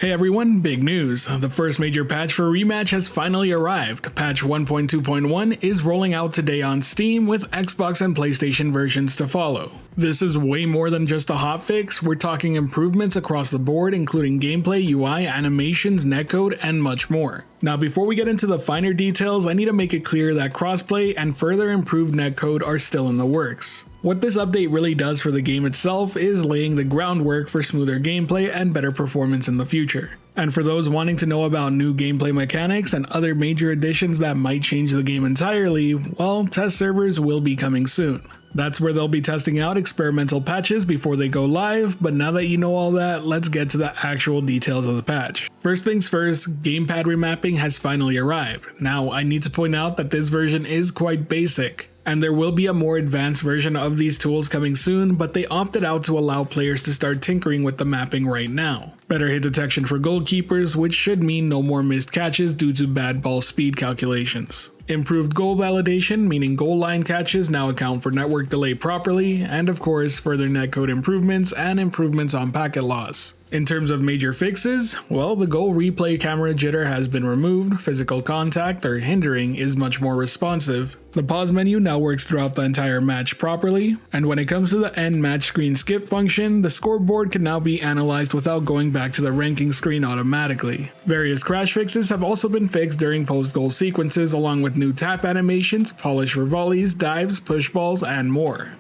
Hey everyone, big news. The first major patch for Rematch has finally arrived. Patch 1.2.1 is rolling out today on Steam with Xbox and PlayStation versions to follow. This is way more than just a hotfix. We're talking improvements across the board, including gameplay, UI, animations, netcode, and much more. Now before we get into the finer details, I need to make it clear that crossplay and further improved netcode are still in the works. What this update really does for the game itself is laying the groundwork for smoother gameplay and better performance in the future. And for those wanting to know about new gameplay mechanics and other major additions that might change the game entirely, well, test servers will be coming soon. That's where they'll be testing out experimental patches before they go live, but now that you know all that, let's get to the actual details of the patch. First things first, gamepad remapping has finally arrived. Now, I need to point out that this version is quite basic, and there will be a more advanced version of these tools coming soon, but they opted out to allow players to start tinkering with the mapping right now. Better hit detection for goalkeepers, which should mean no more missed catches due to bad ball speed calculations. Improved goal validation, meaning goal line catches now account for network delay properly, and of course further netcode improvements and improvements on packet loss. In terms of major fixes, well, the goal replay camera jitter has been removed, physical contact or hindering is much more responsive, the pause menu now works throughout the entire match properly, and when it comes to the end match screen skip function, the scoreboard can now be analyzed without going back to the ranking screen automatically. Various crash fixes have also been fixed during post-goal sequences, along with new tap animations, polish for volleys, dives, push balls, and more.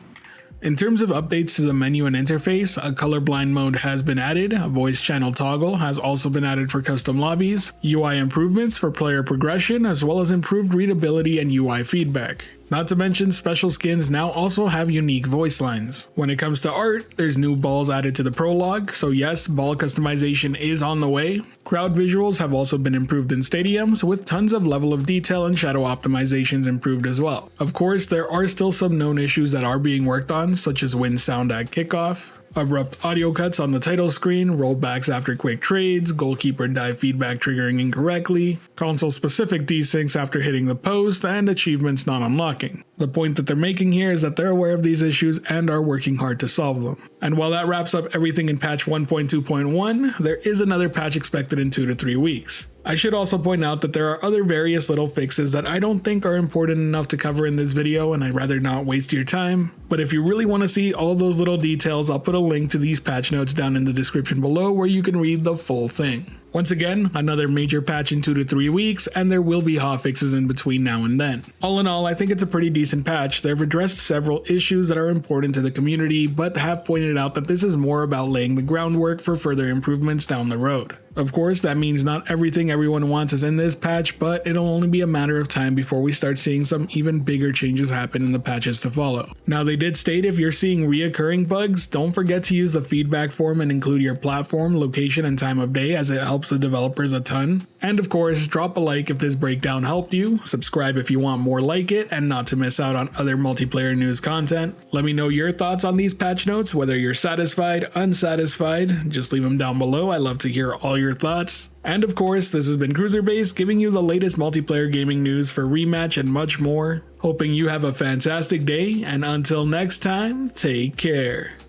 In terms of updates to the menu and interface, a colorblind mode has been added, a voice channel toggle has also been added for custom lobbies, UI improvements for player progression, as well as improved readability and UI feedback. Not to mention, special skins now also have unique voice lines. When it comes to art, there's new balls added to the prologue, so yes, ball customization is on the way. Crowd visuals have also been improved in stadiums, with tons of level of detail and shadow optimizations improved as well. Of course, there are still some known issues that are being worked on, such as wind sound at kickoff, abrupt audio cuts on the title screen, rollbacks after quick trades, goalkeeper dive feedback triggering incorrectly, console-specific desyncs after hitting the post, and achievements not unlocking. The point that they're making here is that they're aware of these issues and are working hard to solve them. And while that wraps up everything in patch 1.2.1, there is another patch expected in 2 to 3 weeks. I should also point out that there are other various little fixes that I don't think are important enough to cover in this video, and I'd rather not waste your time. But if you really want to see all those little details, I'll put a link to these patch notes down in the description below where you can read the full thing. Once again, another major patch in 2 to 3 weeks, and there will be hotfixes in between now and then. All in all, I think it's a pretty decent patch. They've addressed several issues that are important to the community, but have pointed out that this is more about laying the groundwork for further improvements down the road. Of course, that means not everything everyone wants is in this patch, but it'll only be a matter of time before we start seeing some even bigger changes happen in the patches to follow. Now, they did state if you're seeing reoccurring bugs, don't forget to use the feedback form and include your platform, location, and time of day, as it helps the developers a ton. And of course, drop a like if this breakdown helped you, subscribe if you want more like it, and not to miss out on other multiplayer news content. Let me know your thoughts on these patch notes, whether you're satisfied, unsatisfied, just leave them down below. I love to hear all your thoughts. And of course, this has been CruiserBase giving you the latest multiplayer gaming news for Rematch and much more. Hoping you have a fantastic day, and until next time, take care.